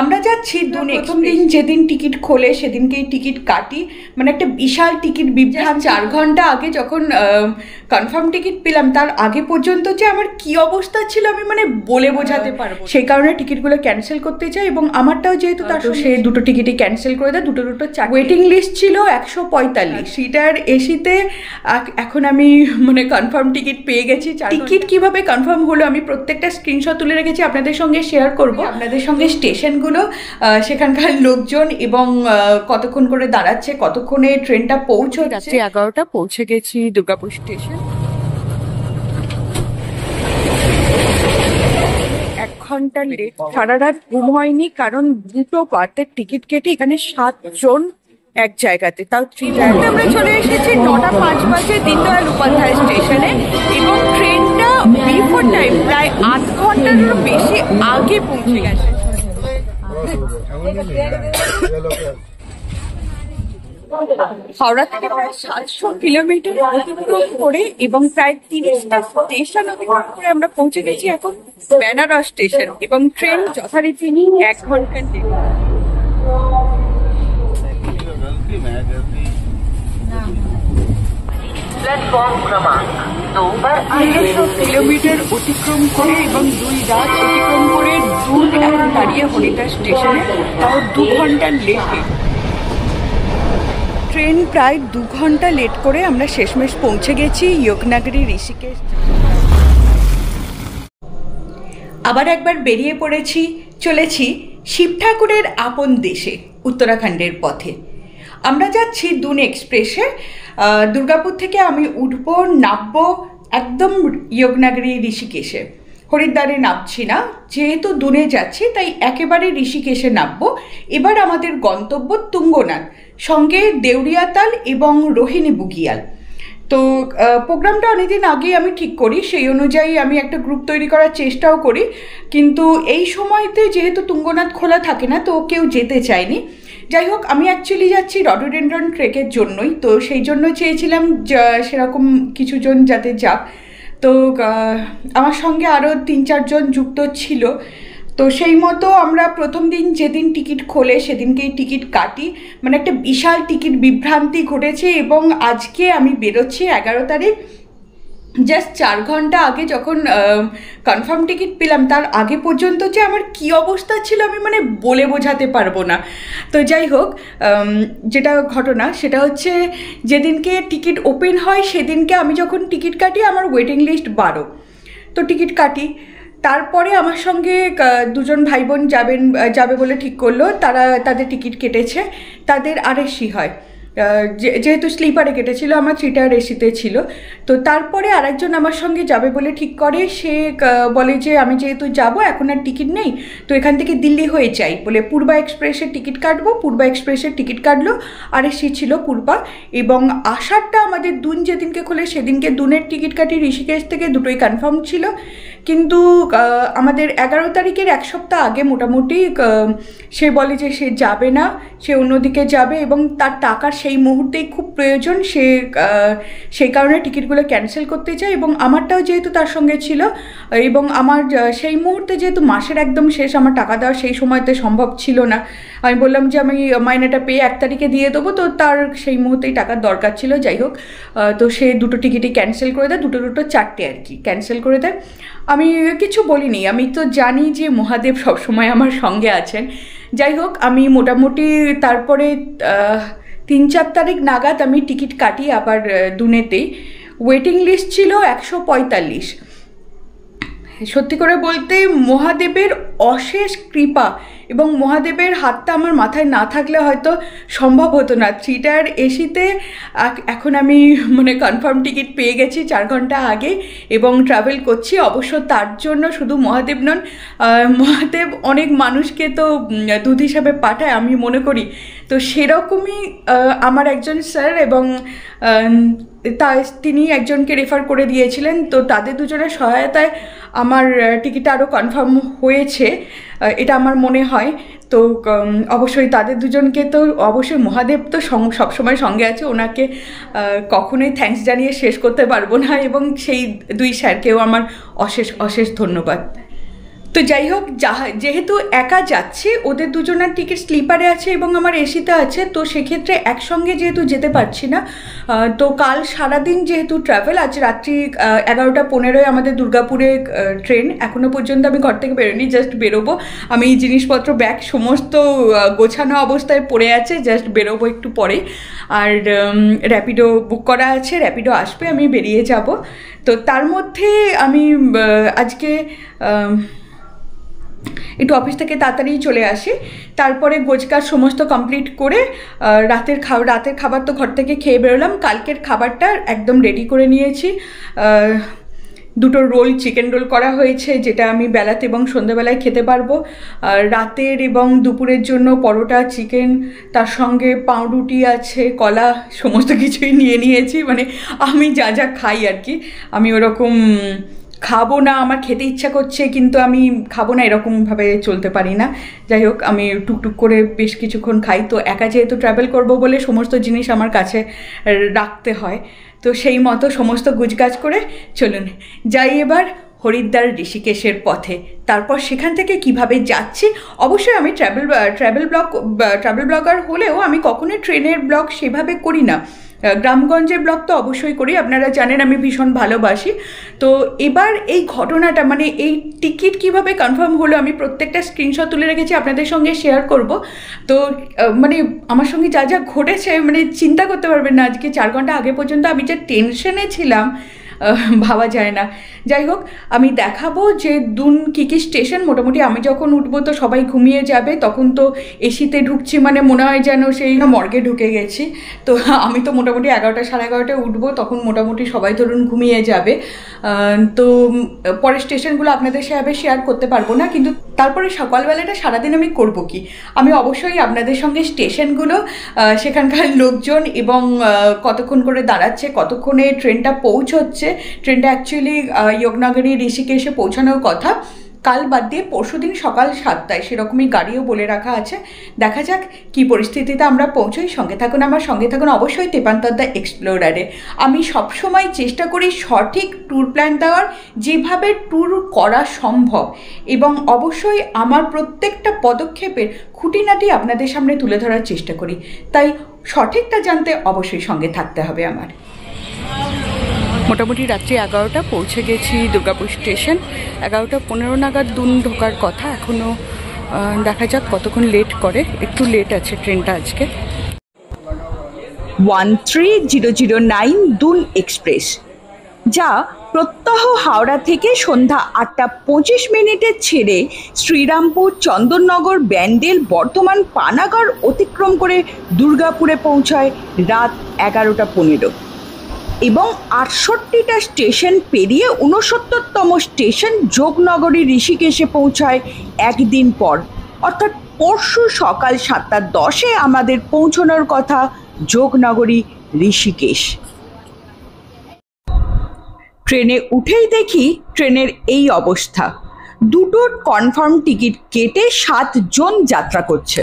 আমরা যাচ্ছি দুন প্রথম দিন যেদিন টিকিট খোলে সেদিনকেই টিকিট কাটি, মানে একটা বিশাল টিকিট বিভ্রাট। 4 ঘন্টা আগে যখন কনফার্ম টিকিট পেলাম তার আগে পর্যন্ত যে আমার কি অবস্থা ছিল আমি মানে বলে বোঝাতে পারবো। সেই কারণে টিকিটগুলো ক্যান্সেল করতে চাই এবং আমারটাও যেহেতু তার সে দুটো টিকিটই ক্যান্সেল করে দেয়, দুটো ওয়েটিং লিস্ট ছিল 145 সিটার এসিতে। এখন আমি মানে কনফার্ম টিকিট পেয়ে গেছি। টিকিট কিভাবে কনফার্ম হলো আমি প্রত্যেকটা স্ক্রিনশট তুলে রেখেছি, আপনাদের সঙ্গে শেয়ার করব। আপনাদের সঙ্গে স্টেশনগুলো, সেখানকার লোকজন এবং কতক্ষণ করে দাঁড়াচ্ছে, কতক্ষণে ট্রেনটা পৌঁছচ্ছে। 11টা পৌঁছে গেছি দুর্গাপুর স্টেশন। 1 ঘন্টা লেট, সারা রাত ঘুম হয়নি, কারণ দুটো বার্থের টিকিট কেটে এখানে 7 জন এক জায়গাতে, তাও 3 আমরা চলে এসেছি 9টা 5 বাজে দীনদয়াল উপাধ্যায় স্টেশনে এবং ট্রেনটা বিফোর টাইম প্রায় 8 ঘন্টারও বেশি আগে পৌঁছে গেছে। হাওড়া থেকে প্রায় 700 কিলোমিটার অতিক্রম করে এবং প্রায় 30টা স্টেশন অতিক্রম করে আমরা পৌঁছে গেছি এখন বেনারস স্টেশন এবং ট্রেন যথারীতি 1 ঘন্টা লেট। কিলোমিটার অতিক্রম করে এবং 2 রাত অতিক্রম করে দূর এখন দাঁড়িয়ে হরিদ্বার স্টেশনে, তাও 2 ঘন্টা লেটে। ট্রেন প্রায় 2 ঘন্টা লেট করে আমরা শেষমেশ পৌঁছে গেছি ইয়োগনাগরী ঋষিকেশ। আবার একবার বেরিয়ে পড়েছি, চলেছি শিব ঠাকুরের আপন দেশে, উত্তরাখণ্ডের পথে। আমরা যাচ্ছি দুন এক্সপ্রেসে। দুর্গাপুর থেকে আমি উঠবো, নামবো একদম ইয়োগনাগরী ঋষিকেশে। হরিদ্বারে নামছি না, যেহেতু দুনে যাচ্ছি তাই একেবারে ঋষিকেশে নামবো। এবার আমাদের গন্তব্য তুঙ্গনাথ, সঙ্গে দেউরিয়াতাল এবং রোহিণী বুগিয়াল। তো প্রোগ্রামটা অনেকদিন আগেই আমি ঠিক করি, সেই অনুযায়ী আমি একটা গ্রুপ তৈরি করার চেষ্টাও করি, কিন্তু এই সময়তে যেহেতু তুঙ্গনাথ খোলা থাকে না তো কেউ যেতে চায়নি। যাই হোক, আমি অ্যাকচুয়ালি যাচ্ছি রডোডেন্ড্রন ট্রেকের জন্যই, তো সেই জন্য চেয়েছিলাম সেরকম কিছু জন যাতে যাক। তো আমার সঙ্গে আরও 3-4 জন যুক্ত ছিল। তো সেই মতো আমরা প্রথম দিন যেদিন টিকিট খোলে সেদিনকেই টিকিট কাটি, মানে একটা বিশাল টিকিট বিভ্রান্তি ঘটেছে এবং আজকে আমি বেরোচ্ছি 11 তারিখ। জাস্ট 4 ঘন্টা আগে যখন কনফার্ম টিকিট পেলাম তার আগে পর্যন্ত যে আমার কি অবস্থা ছিল আমি মানে বলে বোঝাতে পারবো না। তো যাই হোক, যেটা ঘটনা সেটা হচ্ছে যেদিনকে টিকিট ওপেন হয় সেদিনকে আমি যখন টিকিট কাটি আমার ওয়েটিং লিস্ট 12। তো টিকিট কাটি, তারপরে আমার সঙ্গে 2 জন ভাই বোন যাবে বলে ঠিক করলো। তাদের টিকিট কেটেছে, তাদের আরএসি হয়, যেহেতু স্লিপারে কেটেছিল, আমার 3 টায়ার এসিতে ছিল। তো তারপরে আরেকজন আমার সঙ্গে যাবে বলে ঠিক করে, সে বলে যে আমি যেহেতু যাব এখন আর টিকিট নেই, তো এখান থেকে দিল্লি হয়ে যাই বলে পূর্বা এক্সপ্রেসের টিকিট কাটবো। পূর্বা এক্সপ্রেসের টিকিট কাটলো, আরএসি ছিল পূর্বা। এবং আসারটা আমাদের দুন যেদিনকে খোলে সেদিনকে দুনের টিকিট কাটি ঋষিকেশ থেকে, দুটোই কনফার্ম ছিল। কিন্তু আমাদের 11 তারিখের 1 সপ্তাহ আগে মোটামুটি সে বলে যে সে যাবে না, সে অন্যদিকে যাবে এবং তার টাকার সেই মুহূর্তেই খুব প্রয়োজন, সেই কারণে টিকিটগুলো ক্যান্সেল করতে চায় এবং আমারটাও যেহেতু তার সঙ্গে ছিল এবং আমার সেই মুহূর্তে যেহেতু মাসের একদম শেষ, আমার টাকা দেওয়া সেই সময়তে সম্ভব ছিল না। আমি বললাম যে আমি মাইনেটা পেয়ে 1 তারিখে দিয়ে দেবো, তো তার সেই মুহূর্তেই টাকার দরকার ছিল। যাই হোক, তো সে দুটো টিকিটই ক্যান্সেল করে দেয়, দুটো 4টে আর কি ক্যান্সেল করে দেয়। আমি কিছু বলিনি, আমি তো জানি যে মহাদেব সবসময় আমার সঙ্গে আছেন। যাই হোক, আমি মোটামুটি তারপরে 3-4 তারিখ নাগাদ আমি টিকিট কাটি আবার দুনেতেই। ওয়েটিং লিস্ট ছিল 145। সত্যি করে বলতে মহাদেবের অশেষ কৃপা এবং মহাদেবের হাতটা আমার মাথায় না থাকলে হয়তো সম্ভব হতো না। 3 টায়ার এসিতে এখন আমি মানে কনফার্ম টিকিট পেয়ে গেছি 4 ঘন্টা আগে এবং ট্রাভেল করছি। অবশ্য তার জন্য শুধু মহাদেব নন, মহাদেব অনেক মানুষকে তো দূত হিসাবে পাঠায় আমি মনে করি। তো সেরকমই আমার একজন স্যার এবং তিনি একজনকে রেফার করে দিয়েছিলেন, তো তাদের দুজনের সহায়তায় আমার টিকিটটা আরও কনফার্ম হয়েছে, এটা আমার মনে হয়। তো অবশ্যই তাদের দুজনকে তো অবশ্যই মহাদেব তো সবসময় সঙ্গে আছে, ওনাকে কখনোই থ্যাঙ্কস জানিয়ে শেষ করতে পারবো না এবং সেই 2 স্যারকেও আমার অশেষ অশেষ ধন্যবাদ। তো যাই হোক, যেহেতু একা যাচ্ছি, ওদের দুজনের টিকিট স্লিপারে আছে এবং আমার এসিতে আছে, তো সেক্ষেত্রে একসঙ্গে যেহেতু যেতে পারছি না, তো কাল সারাদিন যেহেতু ট্রাভেল, আজ রাত্রি 11:15 আমাদের দুর্গাপুরে ট্রেন। এখনও পর্যন্ত আমি ঘর থেকে বেরোনি, জাস্ট বেরোবো। আমি জিনিসপত্র ব্যাগ সমস্ত গোছানো অবস্থায় পড়ে আছে, জাস্ট বেরোবো একটু পরে। আর র্যাপিডো বুক করা আছে, র্যাপিডো আসবে, আমি বেরিয়ে যাব। তো তার মধ্যে আমি আজকে একটু অফিস থেকে তাড়াতাড়ি চলে আসি, তারপরে গোছকাজ সমস্ত কমপ্লিট করে রাতের খাবার তো ঘর থেকে খেয়ে বেরোলাম। কালকের খাবারটা একদম রেডি করে নিয়েছি। দুটো রোল, চিকেন রোল করা হয়েছে, যেটা আমি বেলাতে এবং সন্ধ্যাবেলায় খেতে পারবো। রাতের এবং দুপুরের জন্য পরোটা, চিকেন, তার সঙ্গে পাউরুটি আছে, কলা, সমস্ত কিছুই নিয়ে নিয়েছি। মানে আমি যা যা খাই আর কি, আমি ওরকম খাবো না, আমার খেতে ইচ্ছা করছে কিন্তু আমি খাবো না, এরকমভাবে চলতে পারি না। যাই হোক, আমি টুকটুক করে বেশ কিছুক্ষণ খাই। তো একা যেহেতু ট্রাভেল করব বলে সমস্ত জিনিস আমার কাছে রাখতে হয়, তো সেই মতো সমস্ত গুজগাছ করে চলুন যাই এবার হরিদ্বার ঋষিকেশের পথে। তারপর সেখান থেকে কিভাবে যাচ্ছি, অবশ্যই আমি ট্রাভেল ব্লগার হলেও আমি কখনোই ট্রেনের ব্লগ সেভাবে করি না। গ্রামগঞ্জের ব্লগ তো অবশ্যই করি, আপনারা জানেন আমি ভীষণ ভালোবাসি। তো এবার এই ঘটনাটা, মানে এই টিকিট কিভাবে কনফার্ম হলো, আমি প্রত্যেকটা স্ক্রিনশট তুলে রেখেছি, আপনাদের সঙ্গে শেয়ার করব। তো মানে আমার সঙ্গে যা যা ঘটেছে, মানে চিন্তা করতে পারবেন না। আজকে 4 ঘন্টা আগে পর্যন্ত আমি যা টেনশনে ছিলাম, ভাবা যায় না। যাই হোক, আমি দেখাবো যে কী কী স্টেশন। মোটামুটি আমি যখন উঠবো তো সবাই ঘুমিয়ে যাবে, তখন তো এসিতে ঢুকছি, মানে মনে হয় যেন সেই মর্গে ঢুকে গেছি। তো আমি তো মোটামুটি 11টা সাড়ে 11টায় উঠবো, তখন মোটামুটি সবাই ধরুন ঘুমিয়ে যাবে। তো পরের স্টেশনগুলো আপনাদের সাথে শেয়ার করতে পারবো না, কিন্তু তারপরে সকালবেলাটা সারাদিন আমি করব কি, আমি অবশ্যই আপনাদের সঙ্গে স্টেশনগুলো, সেখানকার লোকজন এবং কতক্ষণ করে দাঁড়াচ্ছে, কতক্ষণে ট্রেনটা পৌঁছচ্ছে। ট্রেনটা অ্যাকচুয়ালি যোগনগরী ঋষিকেশে পৌঁছানোর কথা কাল বাদ দিয়ে পরশুদিন সকাল 7টায়, সেরকমই গাড়িও বলে রাখা আছে। দেখা যাক কি পরিস্থিতিতে আমরা পৌঁছোই। সঙ্গে থাকুন, আমার সঙ্গে থাকুন অবশ্যই তেপান্তর দ্য এক্সপ্লোরারে। আমি সবসময় চেষ্টা করি সঠিক ট্যুর প্ল্যান দেওয়ার, যেভাবে ট্যুর করা সম্ভব, এবং অবশ্যই আমার প্রত্যেকটা পদক্ষেপের খুঁটিনাটি আপনাদের সামনে তুলে ধরার চেষ্টা করি। তাই সঠিকটা জানতে অবশ্যই সঙ্গে থাকতে হবে আমার। মোটামুটি রাত্রি 11টা পৌঁছে গেছি দুর্গাপুর স্টেশন। 11:15 নাগাদ ঢোকার কথা, এখনও দেখা যাক কতক্ষণ লেট করে। একটু লেট আছে ট্রেনটা আজকে। 1309 দুন এক্সপ্রেস, যা প্রত্যহ হাওড়া থেকে সন্ধ্যা 8:25 ছেড়ে শ্রীরামপুর, চন্দননগর, ব্যান্ডেল, বর্ধমান, পানাগড় অতিক্রম করে দুর্গাপুরে পৌঁছায় রাত 11:15 এবং 68টা স্টেশন পেরিয়ে 69তম স্টেশন যোগনগরী ঋষিকেশে পৌঁছায় একদিন পর, অর্থাৎ পরশু সকাল 7:10 আমাদের পৌঁছানোর কথা যোগনগরী ঋষিকেশ। ট্রেনে উঠেই দেখি ট্রেনের এই অবস্থা। দুটো কনফার্ম টিকিট কেটে 7 জন যাত্রা করছে।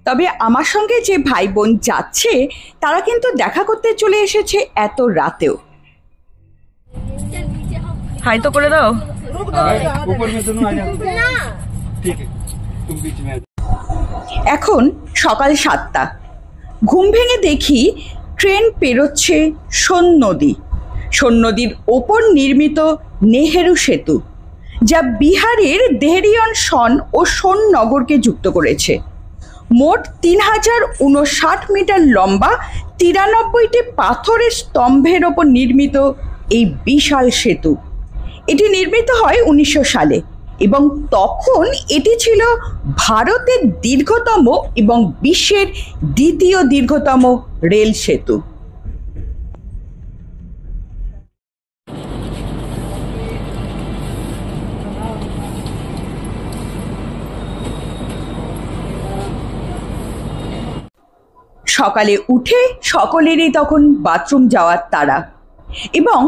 তবে আমার সঙ্গে যে ভাই বোন যাচ্ছে তারা কিন্তু দেখা করতে চলে এসেছে এত রাতেও। হাই তো করে দাও। এখন সকাল 7টা। ঘুম ভেঙে দেখি ট্রেন পেরোচ্ছে সোন নদী। সোন নদীর ওপর নির্মিত নেহেরু সেতু, যা বিহারের দেহরিয়ন সন ও সোন নগরকে যুক্ত করেছে। মোট 3059 মিটার লম্বা 93টি পাথরের স্তম্ভের ওপর নির্মিত এই বিশাল সেতু। এটি নির্মিত হয় 1900 সালে এবং তখন এটি ছিল ভারতের দীর্ঘতম এবং বিশ্বের দ্বিতীয় দীর্ঘতম রেল সেতু। সকালে উঠে সকলেরই তখন বাথরুম যাওয়ার তাড়া, এবং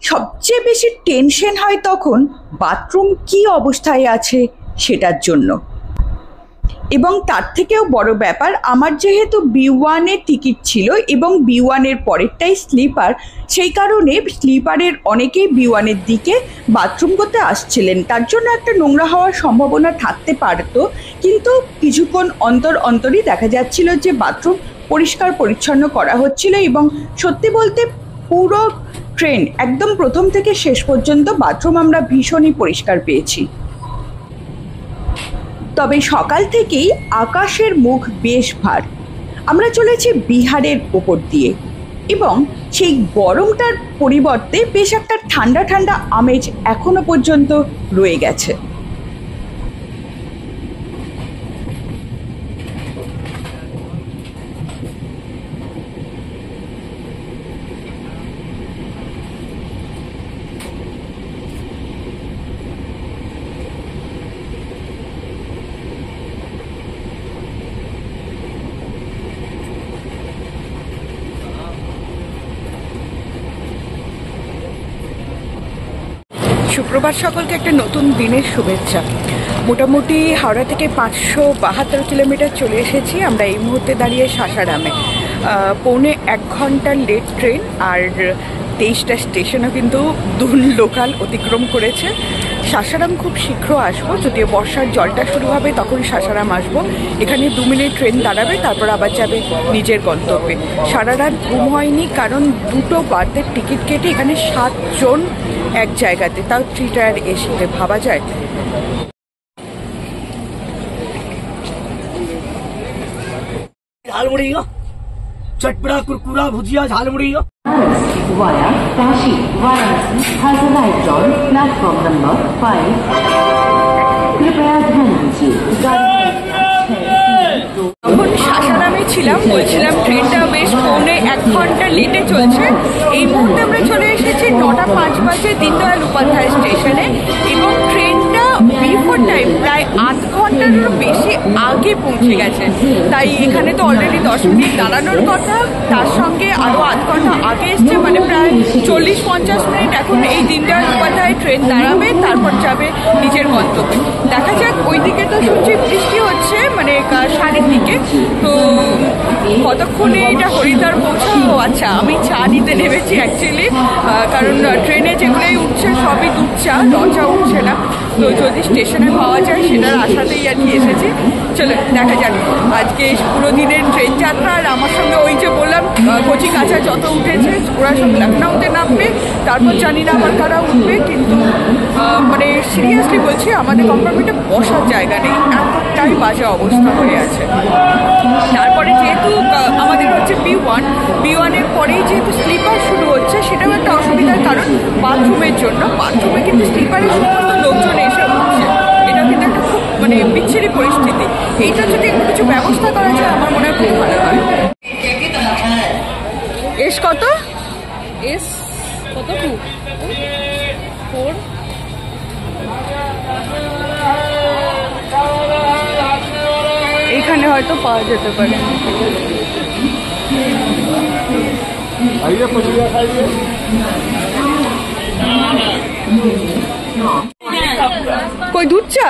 সবচেয়ে বেশি টেনশন হয় তখন বাথরুম কি অবস্থায় আছে সেটার জন্য। এবং তার থেকেও বড় ব্যাপার, আমার যেহেতু B1-এর টিকিট ছিল এবং B1-এর পরেরটাই স্লিপার, সেই কারণে স্লিপারের অনেকেই B1-এর দিকে বাথরুম করতে আসছিলেন। তার জন্য একটা নোংরা হওয়ার সম্ভাবনা থাকতে পারতো, কিন্তু কিছুক্ষণ অন্তর অন্তরই দেখা যাচ্ছিল যে বাথরুম পরিষ্কার পরিচ্ছন্ন করা হচ্ছিল এবং সত্যি বলতে পুরো ট্রেন একদম প্রথম থেকে শেষ পর্যন্ত বাথরুম আমরা ভীষণই পরিষ্কার পেয়েছি। তবে সকাল থেকেই আকাশের মুখ বেশ ভার। আমরা চলেছি বিহারের ওপর দিয়ে এবং সেই গরমটার পরিবর্তে বেশ একটা ঠান্ডা ঠান্ডা আমেজ এখনো পর্যন্ত রয়ে গেছে। শুক্রবার সকলকে একটা নতুন দিনের শুভেচ্ছা। মোটামুটি হাওড়া থেকে 572 কিলোমিটার চলে এসেছি আমরা এই মুহূর্তে দাঁড়িয়ে সাসারামে। 1.25 ঘন্টার লেট ট্রেন, আর 23টা স্টেশনও কিন্তু দূর লোকাল অতিক্রম করেছে। সাসারাম খুব শীঘ্র আসবো, যদিও বর্ষার জলটা শুরু হবে তখন সাসারাম আসবো। এখানে 2 মিনিট ট্রেন দাঁড়াবে, তারপর আবার যাবে নিজের গন্তব্যে। সারা রাত ঘুম হয়নি, কারণ 2টো বার্থের টিকিট কেটে এখানে 7 জন এক জায়গাতে, তাও 3 টায়ার এসিতে, ভাবা যায়। झालमुड़ी चटपटा कुरकुरा भुजिया jhalmuri via Kashi Varanasi has arrived on platform number 5. कृपया ध्यान दीजिए তখন সাসারামে ছিলাম, বলছিলাম ট্রেনটা বেশ 1.25 ঘন্টা লেটে চলছে। এই মুহূর্তে আমরা চলে এসেছি 9টা 5 বাজে দীনদয়াল উপাধ্যায় স্টেশনে এবং ট্রেনটা বিফোর টাইম প্রায় 8 ঘন্টারও বেশি আগে পৌঁছে গেছে। তাই এখানে তো অলরেডি 10 মিনিট দাঁড়ানোর কথা, তার সঙ্গে আরও 8 ঘন্টা আগে এসছে, মানে প্রায় 40-50 মিনিট এখন এই দীনদয়াল উপাধ্যায় ট্রেন দাঁড়াবে, তারপর যাবে নিজের গন্তব্যে। দেখা যাক, ওইদিকে তো শুনছি বৃষ্টি হচ্ছে, মানে সাড়ের দিকে। তো কতক্ষণে এটা হরিদ্বার পৌঁছাবো। আচ্ছা, আমি চা নিতে নেমেছি অ্যাকচুয়ালি, কারণ ট্রেনে যেগুলোই উঠছে সবই দুধ চা, লচা উঠছে না। তো যদি স্টেশনে পাওয়া যায় সেটার আশাতেই আর কি এসেছি। চলো দেখা যাক, আজকে পুরো দিনের ট্রেন যাত্রা। আর আমার সঙ্গে ওই যে বললাম কচি কাঁচা যত উঠেছে ওরা সব লখনউতে নামবে, তারপর জানি না আবার কারা উঠবে। কিন্তু মানে সিরিয়াসলি বলছি, আমাদের কম্পার্টমেন্টে বসার জায়গা নেই, এতটাই বাজে অবস্থা হয়ে আছে। তারপরে যেহেতু আমাদের হচ্ছে B1-এর পরেই যেহেতু স্লিপার শুরু হচ্ছে, সেটাও একটা অসুবিধার কারণ বাথরুমের জন্য। বাথরুমে কিন্তু স্লিপারের সমস্ত লোকজন এসে উঠছে, এটা কিন্তু একটা খুব মানে বিচ্ছিরি পরিস্থিতি। এইটা যদি একটু কিছু ব্যবস্থা করা যায় আমার মনে হয় খুব ভালো হয়। এস কত? এস কত? 4 এইখানে হয়তো পাওয়া যেতে পারে। কই দুধ চা,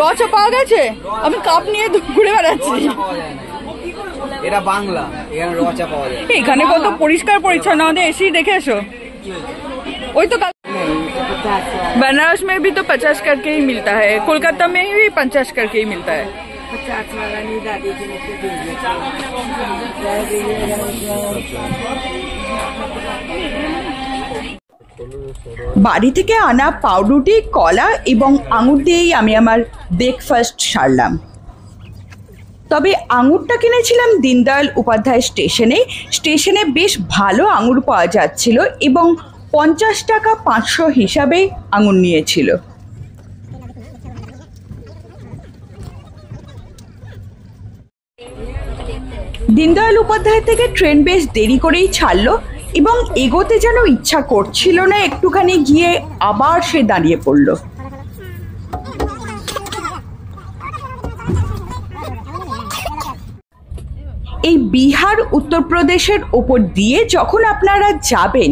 রচা পাওয়া গেছে? আমি কাপ নিয়ে ঘুরে বেড়াচ্ছি। এটা বাংলা, এখানে রচা পাওয়া যায়। এখানে কত পরিষ্কার পরিচ্ছন্ন, আমাদের এসি দেখে এসো। ওই তো बनारस में भी तो 50 करके ही मिलता है, कोलकाता में भी 50 करके ही मिलता है। বাড়ি থেকে আনা পাউরুটি, কলা এবং আঙুর দিয়েই আমি আমার ব্রেকফাস্ট সারলাম। তবে আঙুরটা কিনেছিলাম দীনদয়াল উপাধ্যায় স্টেশনে বেশ ভালো আঙুর পাওয়া যাচ্ছিল এবং 50 টাকা 500 হিসাবে আঙুর নিয়েছিল। দীনদয়াল উপাধ্যায় থেকে ট্রেন বেশ দেরি করেই ছাড়লো এবং এগোতে যেন ইচ্ছা করছিল না, একটুখানি গিয়ে আবার সে দাঁড়িয়ে পড়ল। এই বিহার উত্তরপ্রদেশের ওপর দিয়ে যখন আপনারা যাবেন,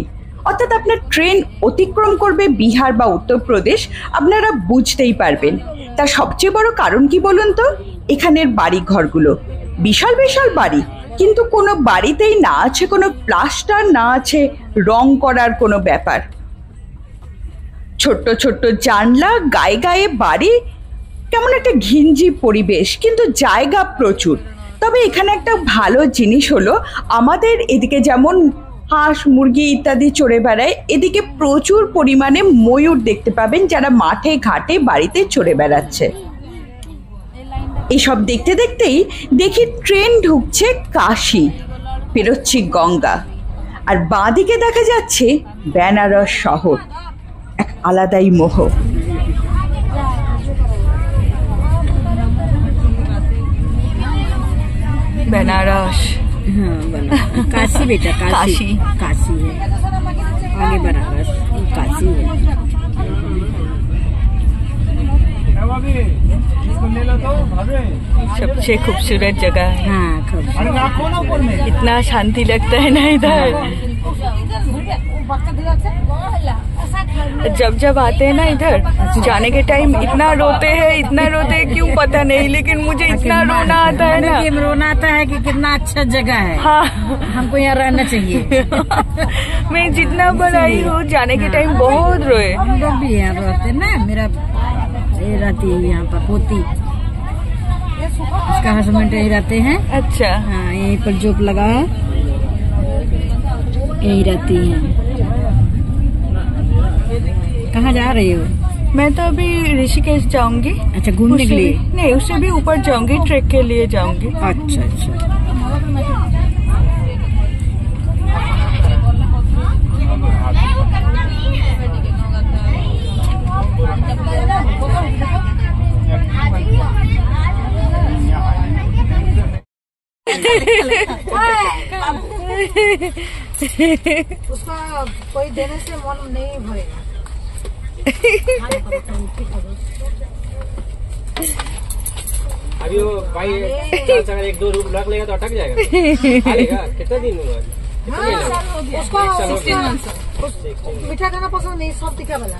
অর্থাৎ আপনার ট্রেন অতিক্রম করবে বিহার বা উত্তরপ্রদেশ, আপনারা বুঝতেই পারবেন তার সবচেয়ে বড় কারণ কি বলুন তো? এখানের বাড়ি ঘরগুলো বিশাল বিশাল বাড়ি, কিন্তু কোনো বাড়িতেই না আছে কোনো প্লাস্টার, না আছে রং করার কোনো ব্যাপার। ছোট্ট ছোট্ট জানলা, গায়ে গায়ে বাড়ি, কেমন একটা ঘিঞ্জি পরিবেশ, কিন্তু জায়গা প্রচুর। তবে এখানে একটা ভালো জিনিস হলো, আমাদের এদিকে যেমন হাঁস মুরগি ইত্যাদি চড়ে বেড়ায়, এদিকে প্রচুর পরিমাণে ময়ূর দেখতে পাবেন যারা মাঠে ঘাটে বাড়িতে চড়ে বেড়াচ্ছে। এসব দেখতে দেখতেই দেখি ট্রেন ঢুকছে কাশী, পেরোচ্ছি গঙ্গা, আর বাঁদিকে দেখা যাচ্ছে বেনারস শহর, এক আলাদাই মোহ। बनारस, हाँ बनारस काशी बेटा, काशी काशी है, आगे बनारस काशी है। सबसे खूबसूरत जगह है। हाँ खूबसूरत, इतना शांति लगता है ना इधर। जब जब आते हैं ना इधर, जाने के टाइम इतना रोते हैं क्यों पता नहीं, लेकिन मुझे इतना रोना आता है ना, रोना आता है कि कितना अच्छा जगह है। हाँ, हमको यहाँ रहना चाहिए। मैं जितना बार आई हूँ जाने के टाइम बहुत रोए। हम लोग भी यहाँ रहते ना, मेरा ये रहती है यहाँ पर पोती, उसका हस्बैंड यही रहते हैं। अच्छा, हाँ यहीं पर जॉब लगा है, यही रहती है। कहाँ जा रही हो? मैं तो अभी ऋषिकेश जाऊंगी। अच्छा घूमने के लिए? नहीं, उससे भी ऊपर जाऊंगी, ट्रेक के लिए जाऊंगी। अच्छा अच्छा। उसका कोई देने से मन नहीं भरेगा। अभी वो भाई 1-2 रूम रख लेगा तो अटक जाएगा। कितना दिन हुआ? उसको मीठा खाना पसंद नहीं, सब तीखा वाला।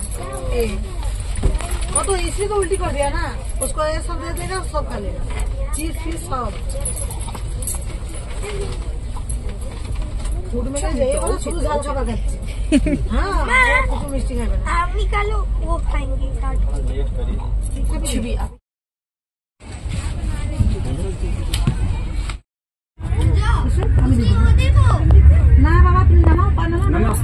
वो तो इसलिए तो उल्टी कर दिया ना, उसको ये सब दे देगा, सब खा लेगा, चीज फिर सब। फूड में शुरू झाल खा खाচ্ছে। हाँ कुछ मिष्टी खाবে না, आप निकालो वो खाएंगे। कुछ भी না বাবা তুমি নামাও, পা নামাও।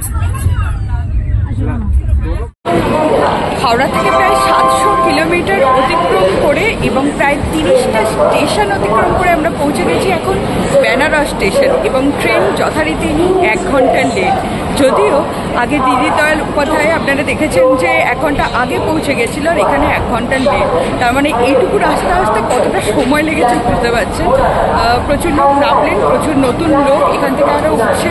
হাওড়া থেকে প্রায় 700 কিলোমিটার অতিক্রম করে এবং প্রায় 30টা স্টেশন অতিক্রম করে আমরা পৌঁছে গেছি এখন বেনারস স্টেশন, এবং ট্রেন যথারীতি 1 ঘন্টার লেট। যদিও আগে দিদি দয়াল উপাধ্যায় আপনারা দেখেছেন যে 1 ঘন্টা আগে পৌঁছে গেছিল, আর এখানে 1 ঘন্টার লেট। তার মানে এইটুকু রাস্তা আসতে কতটা সময় লেগেছে বুঝতে পারছেন। প্রচুর লোক নামলেন, প্রচুর নতুন লোক এখান থেকে আরও উঠছে।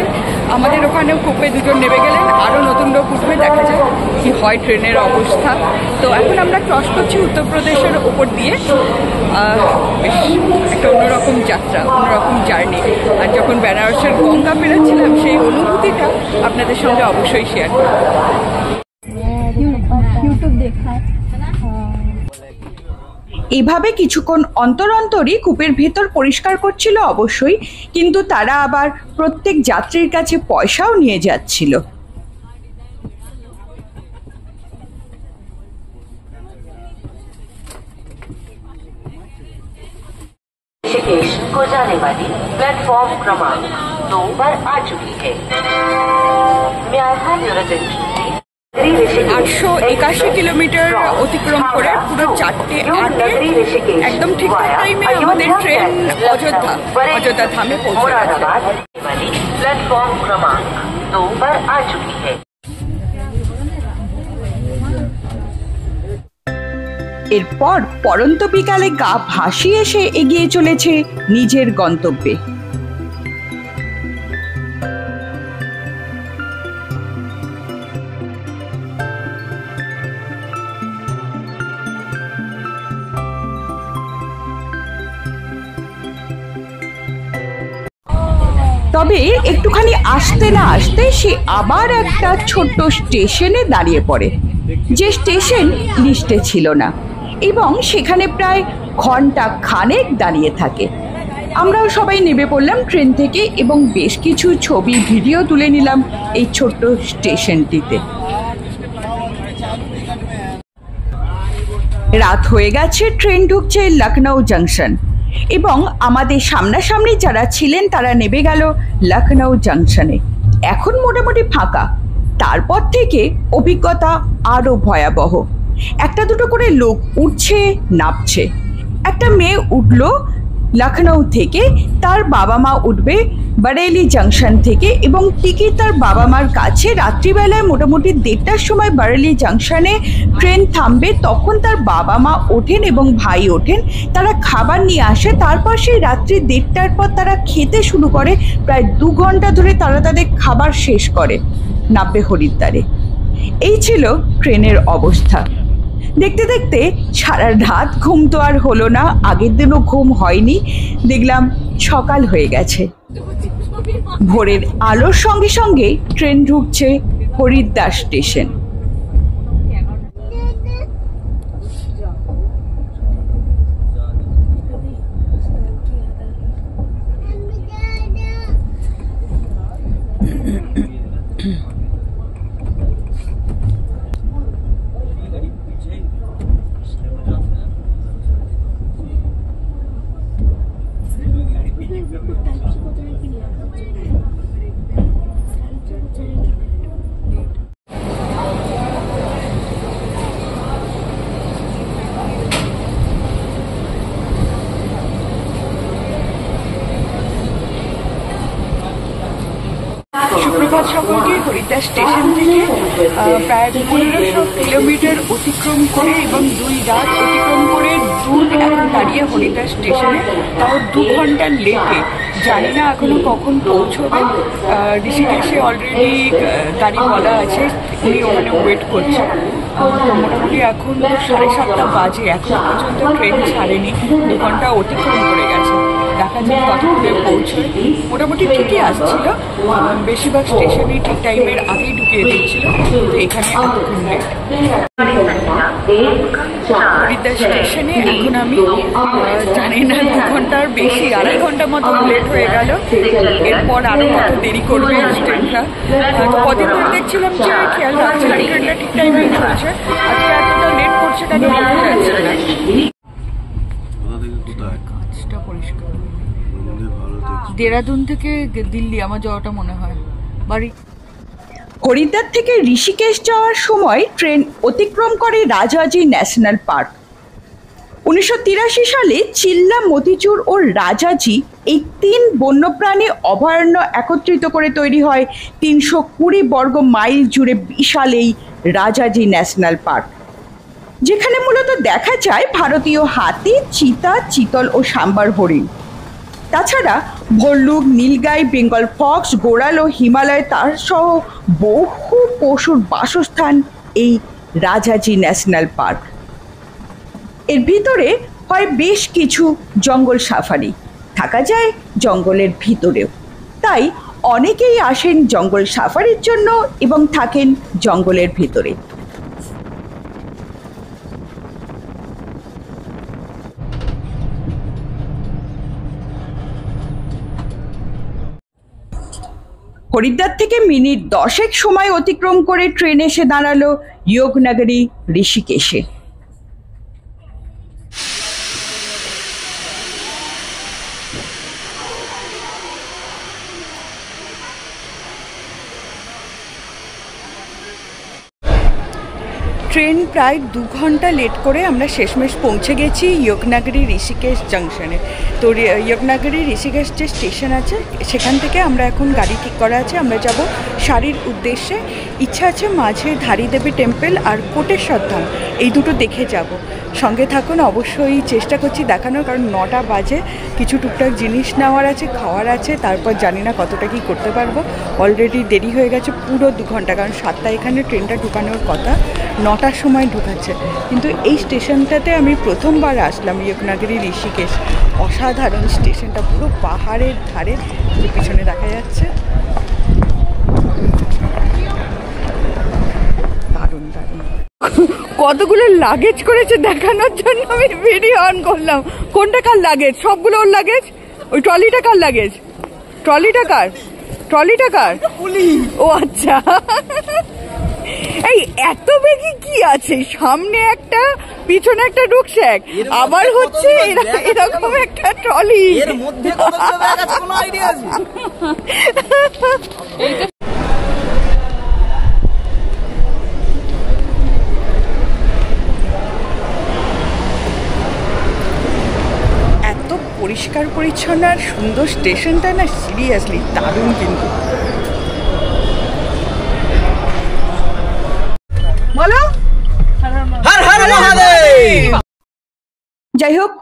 আমাদের ওখানেও কূপে 2 জন নেমে গেলেন, আরও নতুন লোক উঠবে, দেখা যায় কি হয় ট্রেনের অবস্থা। তো এখন আমরা ক্রস করছি উত্তরপ্রদেশের ওপর দিয়ে। বেশ একটা অন্যরকম যাত্রা, অন্যরকম জার্নি। আর যখন বেনারসের গঙ্গা পেরোচ্ছিলাম সেই অনুভূতিটা আপনাদের সঙ্গে অবশ্যই শেয়ার করব। এভাবে কিছুক্ষণ অন্তর অন্তরই কূপের ভেতর পরিষ্কার করছিল অবশ্যই, কিন্তু তারা আবার প্রত্যেক যাত্রীর কাছে পয়সাও নিয়ে যাচ্ছিল। ऋषिकेश को जाने वाली प्लेटफॉर्म क्रमांक 2 पर आ चुकी है। 881 কিলোমিটার অতিক্রম করে পুরো 4টে 8 একদম ঠিকঠাক টাইমে আমাদের ট্রেন অযোধ্যা থামে পৌঁছে গেছে। प्लेटफॉर्म क्रमांक 2 पर आ चुकी है। এরপর পরন্ত বিকালে গা ভাসিয়ে এসে এগিয়ে চলেছে নিজের গন্তব্যে। তবে একটুখানি আসতে না আসতে সে আবার একটা ছোট্ট স্টেশনে দাঁড়িয়ে পড়ে, যে স্টেশন লিস্টে ছিল না। এবং সেখানে প্রায় ঘন্টা খানেক দাঁড়িয়ে থাকে। আমরাও সবাই নেমে পড়লাম ট্রেন থেকে এবং বেশ কিছু ছবি ভিডিও তুলে নিলাম এই ছোট্ট স্টেশনটিতে। রাত হয়ে গেছে, ট্রেন ঢুকছে লখনউ জংশন এবং আমাদের সামনাসামনি যারা ছিলেন তারা নেমে গেল লখনউ জংশনে। এখন মোটামুটি ফাঁকা। তারপর থেকে অভিজ্ঞতা আরও ভয়াবহ। একটা দুটো করে লোক উঠছে নামছে। একটা মেয়ে উঠল লখনউ থেকে, তার বাবা মা উঠবে বরেলি জংশন থেকে এবং টিকিট তার বাবা মার কাছে। রাত্রিবেলায় মোটামুটি 1:30টার সময় বরেলি জংশনে ট্রেন থামবে, তখন তার বাবা মা ওঠেন এবং ভাই ওঠেন, তারা খাবার নিয়ে আসে। তারপর সেই রাত্রি 1:30টার পর তারা খেতে শুরু করে। প্রায় 2 ঘন্টা ধরে তারা তাদের খাবার শেষ করে নামবে হরিদ্বারে। এই ছিল ট্রেনের অবস্থা। দেখতে দেখতে সারা রাত ঘুম তো আর হলো না, আগের দিনও ঘুম হয়নি। দেখলাম সকাল হয়ে গেছে। ভোরের আলোর সঙ্গে সঙ্গে ট্রেন ঢুকছে হরিদ্বার স্টেশন। সুপ্রভাত সকলকে। হরিদ্বার স্টেশন থেকে প্রায় 1500 কিলোমিটার অতিক্রম করে এবং 2 রাত অতিক্রম করে এখন দাঁড়িয়ে হরিদ্বার স্টেশনে, তাও 2 ঘন্টা লেটে। জানি না এখনো কখন পৌঁছবে। ঋষিকেশে অলরেডি গাড়ি বলা আছে, উনি ওখানে ওয়েট করছে। মোটামুটি এখন 7:30 বাজে, এখন পর্যন্ত ট্রেন ছাড়েনি। 2 ঘন্টা অতিক্রম করে গেছে। দেখা যাক কতক্ষণে পৌঁছয়। মোটামুটি ঠিকই আসছিল, বেশিরভাগ স্টেশনে ঠিক টাইমের আগেই ঢুকিয়ে দিচ্ছিল। তো এখানে এতক্ষণ লেট। হরিদ্বার স্টেশনে এখন আমি জানি না 2 ঘন্টার বেশি, 2.5 ঘন্টা মতো লেট হয়ে গেল। এরপর আরো কত দেরি করবে ট্রেনটা। তো কদিন ধরে দেখছিলাম যে খেয়াল রাখছিলাম ট্রেনটা ঠিক টাইমে চলছে, আজকে এতটা লেট করছে কেন বোঝা যাচ্ছে না। কাজটা পরিষ্কার। দেরাদুন থেকে দিল্লি আমার যাওয়াটা মনে হয় বাড়ি। হরিদ্বার থেকে ঋষিকেশ যাওয়ার সময় ট্রেন অতিক্রম করে রাজাজি ন্যাশনাল পার্ক। 1983 সালে চিল্লা, মতিচুর ও রাজাজি এই 3 বন্যপ্রাণী অভয়ারণ্য একত্রিত করে তৈরি হয় 320 বর্গ মাইল জুড়ে বিশাল এই রাজাজি ন্যাশনাল পার্ক, যেখানে মূলত দেখা যায় ভারতীয় হাতি, চিতা, চিতল ও সাম্বার হরিণ। তাছাড়া ভল্লুক, নীলগাই, বেঙ্গল ফক্স, গোড়াল ও হিমালয় তার সহ বহু পশুর বাসস্থান এই রাজাজি ন্যাশনাল পার্ক। এর ভিতরে হয় বেশ কিছু জঙ্গল সাফারি, থাকা যায় জঙ্গলের ভিতরেও। তাই অনেকেই আসেন জঙ্গল সাফারির জন্য এবং থাকেন জঙ্গলের ভিতরে। হরিদ্বার থেকে মিনিট 10 সময় অতিক্রম করে ট্রেন এসে দাঁড়ালো যোগনগরী ঋষিকেশে। ট্রেন প্রায় 2 ঘন্টা লেট করে আমরা শেষমেশ পৌঁছে গেছি যোগনগরী ঋষিকেশ জংশনে। তো যোগনগরী ঋষিকেশ যে স্টেশন আছে সেখান থেকে আমরা এখন গাড়ি ঠিক করা আছে, আমরা যাব শাড়ির উদ্দেশ্যে। ইচ্ছা আছে মাঝে ধারীদেবী টেম্পল আর কোটেশ্বর ধাম, এই দুটো দেখে যাব। সঙ্গে থাকুন, অবশ্যই চেষ্টা করছি দেখানোর, কারণ 9টা বাজে, কিছু টুকটাক জিনিস নেওয়ার আছে, খাওয়ার আছে, তারপর জানি না কতটা কি করতে পারবো। অলরেডি দেরি হয়ে গেছে পুরো 2 ঘন্টা, কারণ 7টা এখানে ট্রেনটা ঢুকানোর কথা, 9টার সময় ঢুকাচ্ছে। কিন্তু এই স্টেশনটাতে আমি প্রথমবার আসলাম, যোগনগরী ঋষিকেশ। অসাধারণ স্টেশনটা, পুরো পাহাড়ের ধারে, পিছনে দেখা যাচ্ছে। দারুণ দারুণ। কতগুলো লাগেজ করেছে দেখানোর জন্য আমি ভিডিও অন করলাম। কোনটা কার লাগেজ? সবগুলো ওর লাগেজ। ওই ট্রলিটা কার লাগেজ? ট্রলিটা কার? ট্রলিটা কার? ও আচ্ছা। এই এত বেগি কি আছে? সামনে একটা, পিছনে একটা রুকস্যাক, আবার হচ্ছে এরকম একটা ট্রলি। এর মধ্যে কতগুলো ব্যাগ আছে কোনো আইডিয়া আছে? এত পরিষ্কার পরিচ্ছন্ন আর সুন্দর স্টেশনটা না, সিরিয়াসলি দারুণ। কিন্তু বলো হর হর মহাদেব। যাই হোক,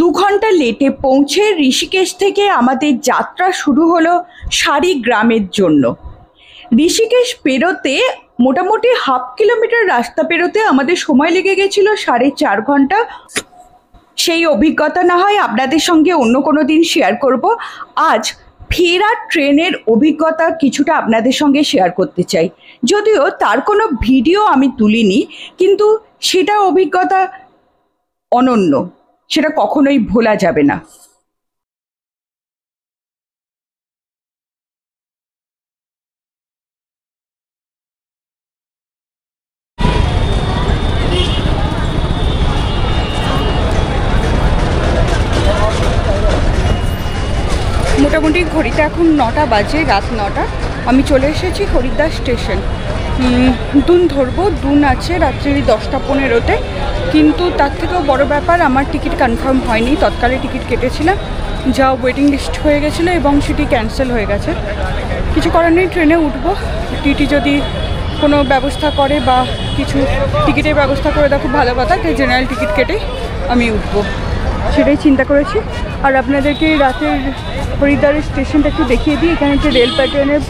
2 ঘন্টা লেটে পৌঁছে ঋষিকেশ থেকে আমাদের যাত্রা শুরু হলো সারি গ্রামের জন্য। ঋষিকেশ পেরোতে মোটামুটি 1/2 কিলোমিটার রাস্তা পেরোতে আমাদের সময় লেগে গেছিল 4.5 ঘন্টা। সেই অভিজ্ঞতা না হয় আপনাদের সঙ্গে অন্য কোনো দিন শেয়ার করব। আজ ফেরার ট্রেনের অভিজ্ঞতা কিছুটা আপনাদের সঙ্গে শেয়ার করতে চাই। যদিও তার কোনো ভিডিও আমি তুলিনি, কিন্তু সেটা অভিজ্ঞতা অনন্য, সেটা কখনোই ভোলা যাবে না। মোটামুটি ঘড়িতে এখন 9টা বাজে, রাত 9টা। আমি চলে এসেছি হরিদ্বার স্টেশন। দুন ধরবো, দুন আছে রাত্রি 10টা 15-তে। কিন্তু তার থেকেও বড় ব্যাপার, আমার টিকিট কনফার্ম হয়নি। তৎকালে টিকিট কেটেছিলাম, যা ওয়েটিং লিস্ট হয়ে গেছিলো এবং সেটি ক্যান্সেল হয়ে গেছে। কিছু করার নেই, ট্রেনে উঠবো। টিটি যদি কোনো ব্যবস্থা করে বা কিছু টিকিটের ব্যবস্থা করে দেয় খুব ভালো কথা, তাই জেনারেল টিকিট কেটে আমি উঠবো, সেটাই চিন্তা করেছি। আর আপনাদেরকে রাতের হরিদ্বারের স্টেশনটা একটু দেখিয়ে দিই। এখানে একটা রেল প্যাটার্নের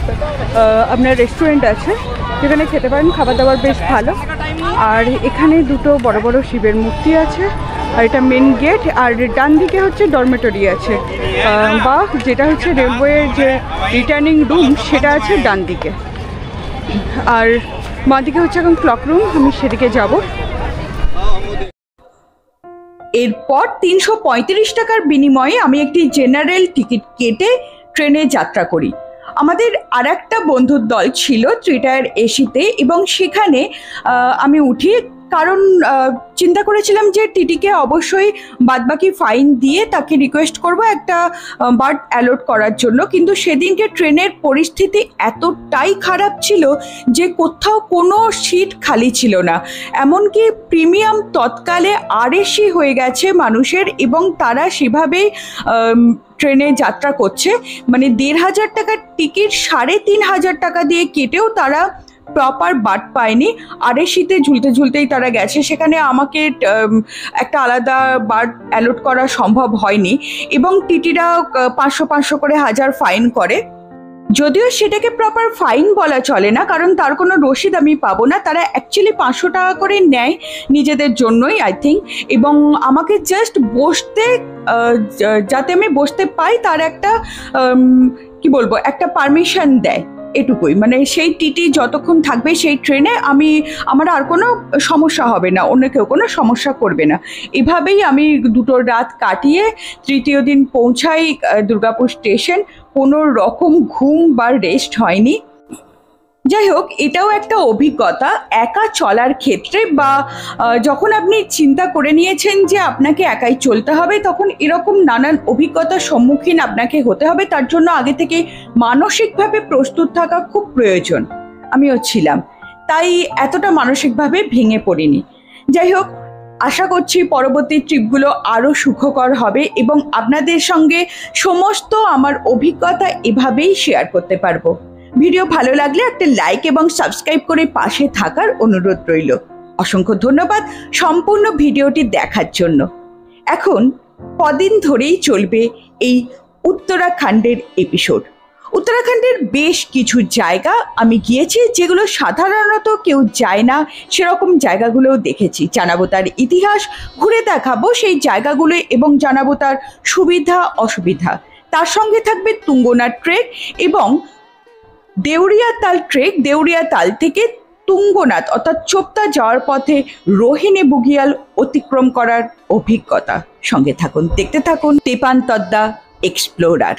আপনার রেস্টুরেন্ট আছে, যেখানে খেতে পারেন, খাবার দাবার বেশ ভালো। আর এখানে 2 বড় বড় শিবের মূর্তি আছে, আর এটা মেন গেট। আর ডান দিকে হচ্ছে ডরমেটরি আছে, বা যেটা হচ্ছে রেলওয়ের যে রিটার্নিং রুম সেটা আছে ডান দিকে। আর বাঁ দিকে হচ্ছে এখন ক্লক রুম, আমি সেদিকে যাব। এরপর 335 টাকার বিনিময়ে আমি একটি জেনারেল টিকিট কেটে ট্রেনে যাত্রা করি। আমাদের আর একটা বন্ধুর দল ছিল 3 টায়ার এসিতে, এবং সেখানে আমি উঠি, কারণ চিন্তা করেছিলাম যে টিটিকে অবশ্যই বাদবাকি ফাইন দিয়ে তাকে রিকোয়েস্ট করব একটা বার্থ অ্যালট করার জন্য। কিন্তু সেদিনকে ট্রেনের পরিস্থিতি এতটাই খারাপ ছিল যে কোথাও কোনো সিট খালি ছিল না। এমনকি প্রিমিয়াম তৎকালে আরএসি হয়ে গেছে মানুষের, এবং তারা সেভাবেই ট্রেনে যাত্রা করছে। মানে 1,500 টাকার টিকিট 3,500 টাকা দিয়ে কেটেও তারা প্রপার বার্থ পায়নি। আরএসিতে ঝুলতে ঝুলতেই তারা গেছে। সেখানে আমাকে একটা আলাদা বার্থ অ্যালট করা সম্ভব হয়নি, এবং টিটিরা 500 করে 1000 ফাইন করে। যদিও সেটাকে প্রপার ফাইন বলা চলে না, কারণ তার কোনো রসিদ আমি পাবো না। তারা অ্যাকচুয়ালি 500 টাকা করে নেয় নিজেদের জন্যই, আই থিঙ্ক। এবং আমাকে জাস্ট বসতে, যাতে আমি বসতে পাই তার একটা কি বলবো, একটা পারমিশন দেয়, এটুকুই। মানে সেই টিটি যতক্ষণ থাকবে সেই ট্রেনে আমার আর কোনো সমস্যা হবে না, অন্য কেউ কোনো সমস্যা করবে না। এভাবেই আমি 2 রাত কাটিয়ে 3য় দিন পৌঁছাই দুর্গাপুর স্টেশন। কোনো রকম ঘুম বা রেস্ট হয়নি। যাই হোক, এটাও একটা অভিজ্ঞতা একা চলার ক্ষেত্রে, বা যখন আপনি চিন্তা করে নিয়েছেন যে আপনাকে একাই চলতে হবে, তখন এরকম নানান অভিজ্ঞতার সম্মুখীন আপনাকে হতে হবে। তার জন্য আগে থেকে মানসিকভাবে প্রস্তুত থাকা খুব প্রয়োজন। আমিও ছিলাম, তাই এতটা মানসিকভাবে ভেঙে পড়িনি। যাই হোক, আশা করছি পরবর্তী ট্রিপগুলো আরও সুখকর হবে, এবং আপনাদের সঙ্গে সমস্ত আমার অভিজ্ঞতা এভাবেই শেয়ার করতে পারবো। ভিডিও ভালো লাগলে একটা লাইক এবং সাবস্ক্রাইব করে পাশে থাকার অনুরোধ রইল। অসংখ্য ধন্যবাদ সম্পূর্ণ ভিডিওটি দেখার জন্য। এখন কদিন ধরেই চলবে এই উত্তরাখণ্ডের এপিসোড। উত্তরাখণ্ডের বেশ কিছু জায়গা আমি গিয়েছি, যেগুলো সাধারণত কেউ যায় না, সেরকম জায়গাগুলোও দেখেছি। জানাবো তার ইতিহাস, ঘুরে দেখাবো সেই জায়গাগুলো, এবং জানাবো তার সুবিধা অসুবিধা। তার সঙ্গে থাকবে তুঙ্গনাথ ট্রেক এবং দেউরিয়া তাল ট্রেক। দেউরিয়া তাল থেকে তুঙ্গনাথ অর্থাৎ চোপতা যাওয়ার পথে রোহিণী বুগিয়াল অতিক্রম করার অভিজ্ঞতা। সঙ্গে থাকুন, দেখতে থাকুন তেপান্তদ্দা এক্সপ্লোরার।